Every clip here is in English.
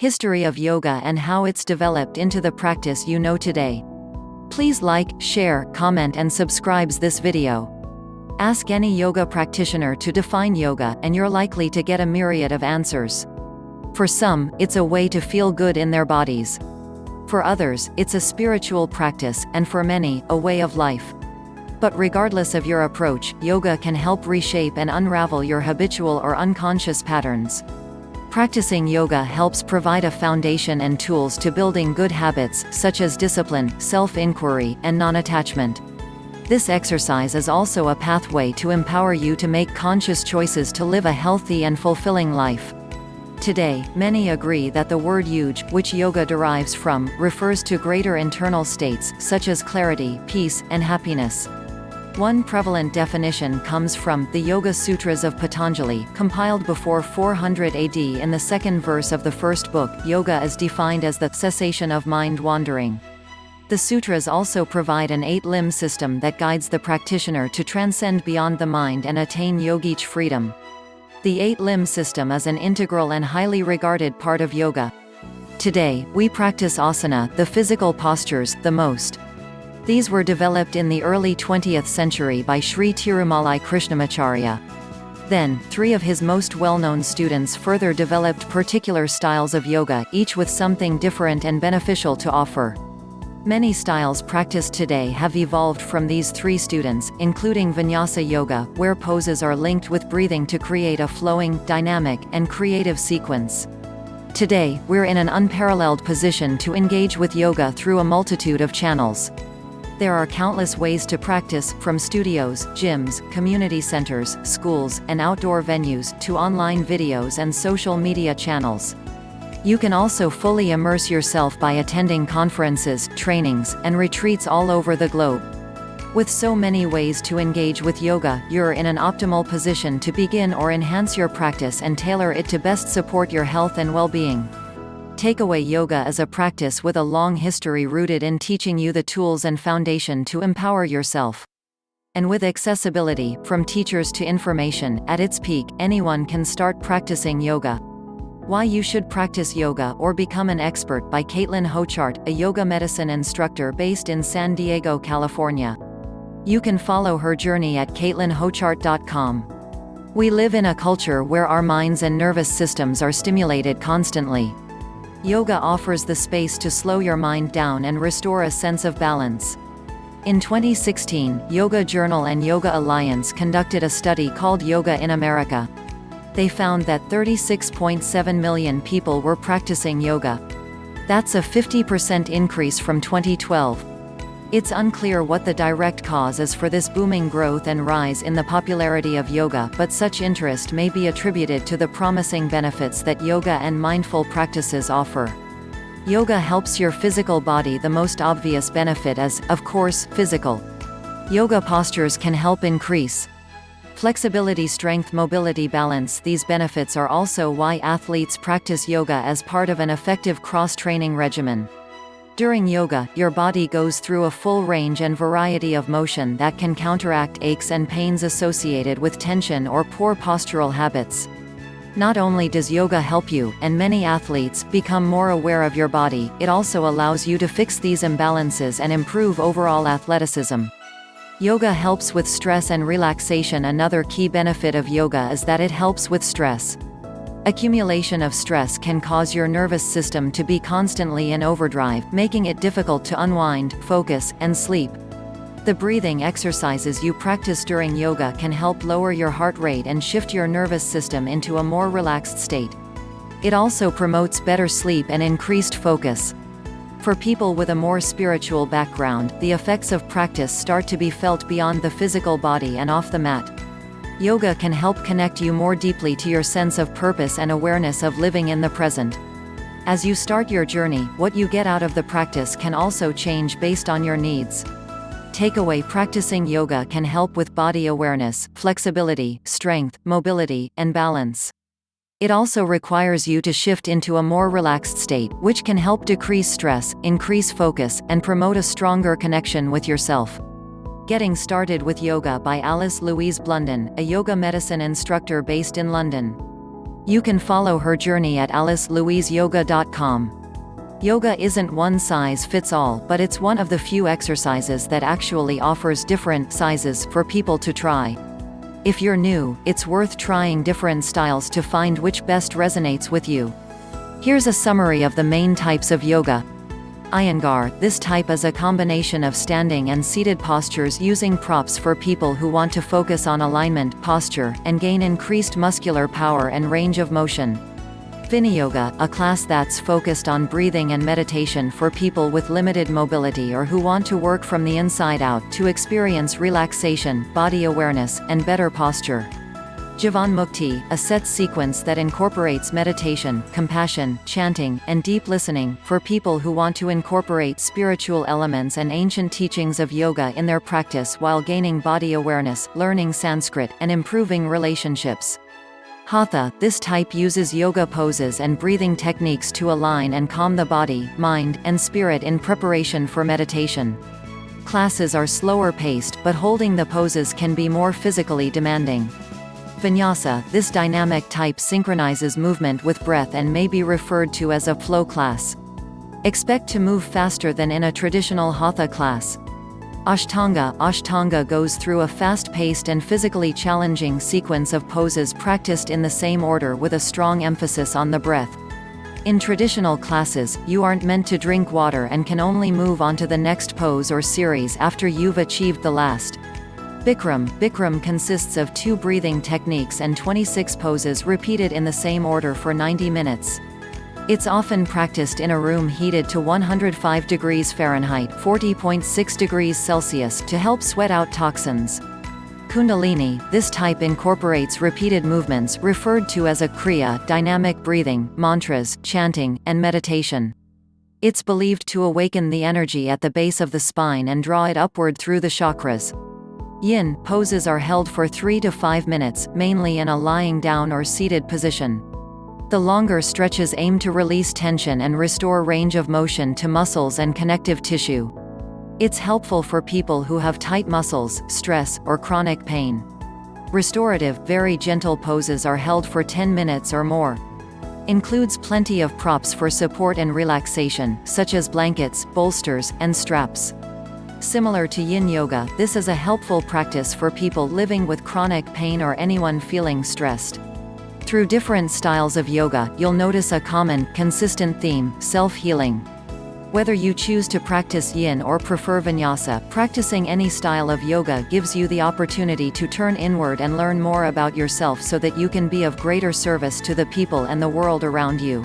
History of yoga and how it's developed into the practice you know today. Please like, share, comment and subscribe this video. Ask any yoga practitioner to define yoga and you're likely to get a myriad of answers. For some, it's a way to feel good in their bodies. For others, it's a spiritual practice, and for many, a way of life. But regardless of your approach, yoga can help reshape and unravel your habitual or unconscious patterns. Practicing yoga helps provide a foundation and tools to building good habits, such as discipline, self-inquiry, and non-attachment. This exercise is also a pathway to empower you to make conscious choices to live a healthy and fulfilling life. Today, many agree that the word yuj, which yoga derives from, refers to greater internal states, such as clarity, peace, and happiness. One prevalent definition comes from the Yoga Sutras of Patanjali, compiled before 400 AD. In the second verse of the first book, yoga is defined as the cessation of mind wandering. The sutras also provide an 8-limb system that guides the practitioner to transcend beyond the mind and attain yogic freedom. The 8-limb system is an integral and highly regarded part of yoga. Today, we practice asana, the physical postures, the most. These were developed in the early 20th century by Sri Tirumalai Krishnamacharya. Then, 3 of his most well-known students further developed particular styles of yoga, each with something different and beneficial to offer. Many styles practiced today have evolved from these 3 students, including Vinyasa Yoga, where poses are linked with breathing to create a flowing, dynamic, and creative sequence. Today, we're in an unparalleled position to engage with yoga through a multitude of channels. There are countless ways to practice, from studios, gyms, community centers, schools, and outdoor venues, to online videos and social media channels. You can also fully immerse yourself by attending conferences, trainings, and retreats all over the globe. With so many ways to engage with yoga, you're in an optimal position to begin or enhance your practice and tailor it to best support your health and well-being. Takeaway: yoga is a practice with a long history rooted in teaching you the tools and foundation to empower yourself. And with accessibility, from teachers to information, at its peak, anyone can start practicing yoga. Why you should practice yoga or become an expert, by Caitlin Hochart, a yoga medicine instructor based in San Diego, California. You can follow her journey at caitlinhochart.com. We live in a culture where our minds and nervous systems are stimulated constantly. Yoga offers the space to slow your mind down and restore a sense of balance. In 2016, Yoga Journal and Yoga Alliance conducted a study called Yoga in America. They found that 36.7 million people were practicing yoga. That's a 50% increase from 2012. It's unclear what the direct cause is for this booming growth and rise in the popularity of yoga, but such interest may be attributed to the promising benefits that yoga and mindful practices offer. Yoga helps your physical body. The most obvious benefit is, of course, physical. Yoga postures can help increase flexibility, strength, mobility, balance. These benefits are also why athletes practice yoga as part of an effective cross-training regimen. During yoga, your body goes through a full range and variety of motion that can counteract aches and pains associated with tension or poor postural habits. Not only does yoga help you, and many athletes, become more aware of your body, it also allows you to fix these imbalances and improve overall athleticism. Yoga helps with stress and relaxation. Another key benefit of yoga is that it helps with stress. Accumulation of stress can cause your nervous system to be constantly in overdrive, making it difficult to unwind, focus, and sleep. The breathing exercises you practice during yoga can help lower your heart rate and shift your nervous system into a more relaxed state. It also promotes better sleep and increased focus. For people with a more spiritual background, the effects of practice start to be felt beyond the physical body and off the mat. Yoga can help connect you more deeply to your sense of purpose and awareness of living in the present. As you start your journey, what you get out of the practice can also change based on your needs. Takeaway: practicing yoga can help with body awareness, flexibility, strength, mobility, and balance. It also requires you to shift into a more relaxed state, which can help decrease stress, increase focus, and promote a stronger connection with yourself. Getting Started with Yoga by Alice Louise Blunden, a yoga medicine instructor based in London. You can follow her journey at alicelouiseyoga.com. Yoga isn't one size fits all, but it's one of the few exercises that actually offers different sizes for people to try. If you're new, it's worth trying different styles to find which best resonates with you. Here's a summary of the main types of yoga. Iyengar. This type is a combination of standing and seated postures using props for people who want to focus on alignment, posture, and gain increased muscular power and range of motion. Vinyasa, a class that's focused on breathing and meditation for people with limited mobility or who want to work from the inside out to experience relaxation, body awareness, and better posture. Jivan Mukti, a set sequence that incorporates meditation, compassion, chanting, and deep listening, for people who want to incorporate spiritual elements and ancient teachings of yoga in their practice while gaining body awareness, learning Sanskrit, and improving relationships. Hatha. This type uses yoga poses and breathing techniques to align and calm the body, mind, and spirit in preparation for meditation. Classes are slower paced, but holding the poses can be more physically demanding. Vinyasa. This dynamic type synchronizes movement with breath and may be referred to as a flow class. Expect to move faster than in a traditional Hatha class. Ashtanga. Ashtanga goes through a fast-paced and physically challenging sequence of poses practiced in the same order with a strong emphasis on the breath. In traditional classes, you aren't meant to drink water and can only move on to the next pose or series after you've achieved the last. Bikram. Bikram consists of 2 breathing techniques and 26 poses repeated in the same order for 90 minutes. It's often practiced in a room heated to 105 degrees Fahrenheit (40.6 degrees Celsius) to help sweat out toxins. Kundalini. This type incorporates repeated movements referred to as a kriya, dynamic breathing, mantras, chanting, and meditation. It's believed to awaken the energy at the base of the spine and draw it upward through the chakras. Yin. Poses are held for 3 to 5 minutes, mainly in a lying down or seated position. The longer stretches aim to release tension and restore range of motion to muscles and connective tissue. It's helpful for people who have tight muscles, stress, or chronic pain. Restorative, very gentle poses are held for 10 minutes or more. Includes plenty of props for support and relaxation, such as blankets, bolsters, and straps. Similar to Yin Yoga, this is a helpful practice for people living with chronic pain or anyone feeling stressed. Through different styles of yoga, you'll notice a common, consistent theme: self-healing. Whether you choose to practice yin or prefer vinyasa, practicing any style of yoga gives you the opportunity to turn inward and learn more about yourself so that you can be of greater service to the people and the world around you.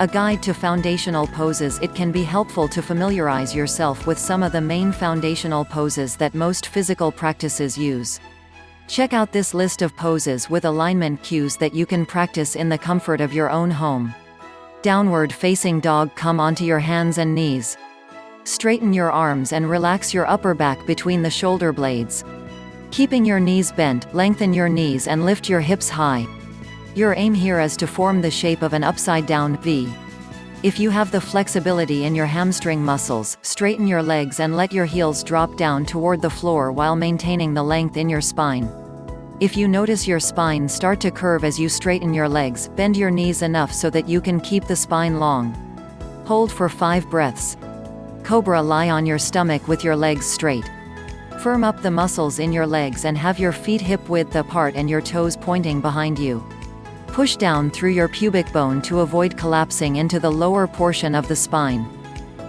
A guide to foundational poses. It can be helpful to familiarize yourself with some of the main foundational poses that most physical practices use. Check out this list of poses with alignment cues that you can practice in the comfort of your own home. Downward facing dog. Come onto your hands and knees. Straighten your arms and relax your upper back between the shoulder blades. Keeping your knees bent, lengthen your knees and lift your hips high. Your aim here is to form the shape of an upside-down V. If you have the flexibility in your hamstring muscles, straighten your legs and let your heels drop down toward the floor while maintaining the length in your spine. If you notice your spine start to curve as you straighten your legs, bend your knees enough so that you can keep the spine long. Hold for 5 breaths. Cobra. Lie on your stomach with your legs straight. Firm up the muscles in your legs and have your feet hip-width apart and your toes pointing behind you. Push down through your pubic bone to avoid collapsing into the lower portion of the spine.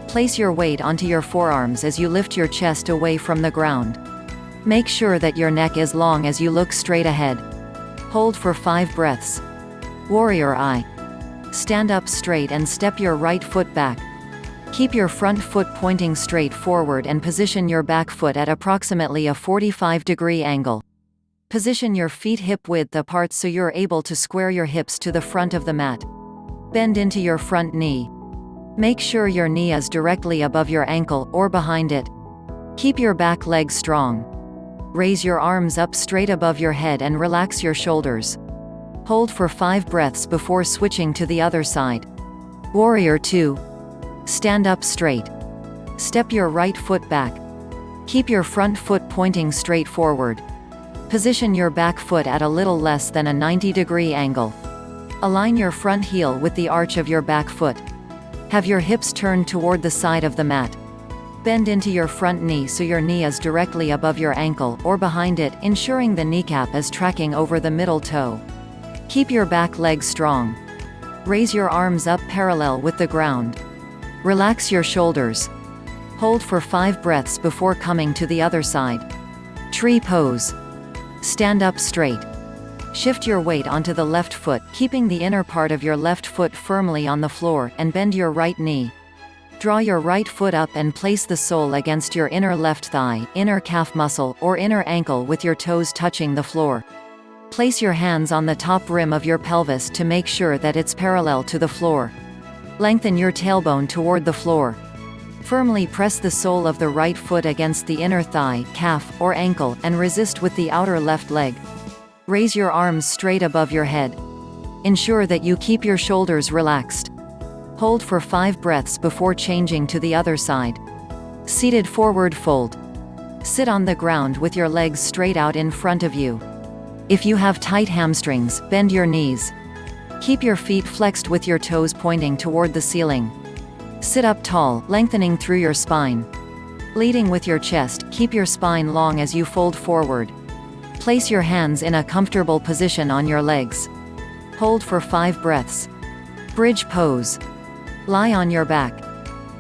Place your weight onto your forearms as you lift your chest away from the ground. Make sure that your neck is long as you look straight ahead. Hold for 5 breaths. Warrior Eye. Stand up straight and step your right foot back. Keep your front foot pointing straight forward and position your back foot at approximately a 45-degree angle. Position your feet hip-width apart so you're able to square your hips to the front of the mat. Bend into your front knee. Make sure your knee is directly above your ankle, or behind it. Keep your back leg strong. Raise your arms up straight above your head and relax your shoulders. Hold for 5 breaths before switching to the other side. Warrior 2. Stand up straight. Step your right foot back. Keep your front foot pointing straight forward. Position your back foot at a little less than a 90-degree angle. Align your front heel with the arch of your back foot. Have your hips turned toward the side of the mat. Bend into your front knee so your knee is directly above your ankle, or behind it, ensuring the kneecap is tracking over the middle toe. Keep your back leg strong. Raise your arms up parallel with the ground. Relax your shoulders. Hold for 5 breaths before coming to the other side. Tree pose. Stand up straight. Shift your weight onto the left foot, keeping the inner part of your left foot firmly on the floor, and bend your right knee. Draw your right foot up and place the sole against your inner left thigh, inner calf muscle, or inner ankle with your toes touching the floor. Place your hands on the top rim of your pelvis to make sure that it's parallel to the floor. Lengthen your tailbone toward the floor. Firmly press the sole of the right foot against the inner thigh, calf, or ankle, and resist with the outer left leg. Raise your arms straight above your head. Ensure that you keep your shoulders relaxed. Hold for 5 breaths before changing to the other side. Seated forward fold. Sit on the ground with your legs straight out in front of you. If you have tight hamstrings, bend your knees. Keep your feet flexed with your toes pointing toward the ceiling. Sit up tall, lengthening through your spine. Leading with your chest, keep your spine long as you fold forward. Place your hands in a comfortable position on your legs. Hold for 5 breaths. Bridge pose. Lie on your back.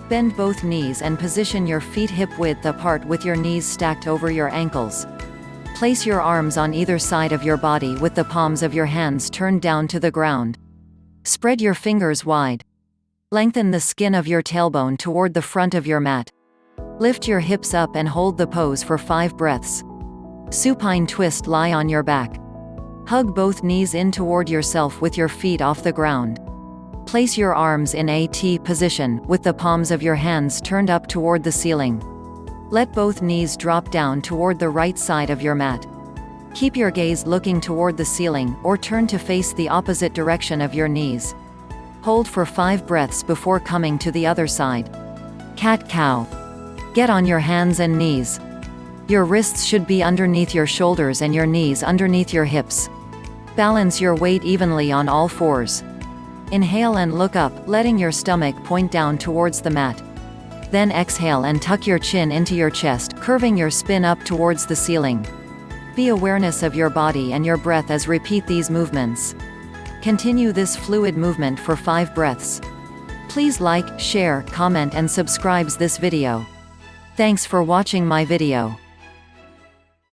Bend both knees and position your feet hip-width apart with your knees stacked over your ankles. Place your arms on either side of your body with the palms of your hands turned down to the ground. Spread your fingers wide. Lengthen the skin of your tailbone toward the front of your mat. Lift your hips up and hold the pose for 5 breaths. Supine twist. Lie on your back. Hug both knees in toward yourself with your feet off the ground. Place your arms in a T position, with the palms of your hands turned up toward the ceiling. Let both knees drop down toward the right side of your mat. Keep your gaze looking toward the ceiling, or turn to face the opposite direction of your knees. Hold for 5 breaths before coming to the other side. Cat-cow. Get on your hands and knees. Your wrists should be underneath your shoulders and your knees underneath your hips. Balance your weight evenly on all fours. Inhale and look up, letting your stomach point down towards the mat. Then exhale and tuck your chin into your chest, curving your spine up towards the ceiling. Be awareness of your body and your breath as repeat these movements. Continue this fluid movement for 5 breaths. Please like, share, comment and subscribe this video. Thanks for watching my video.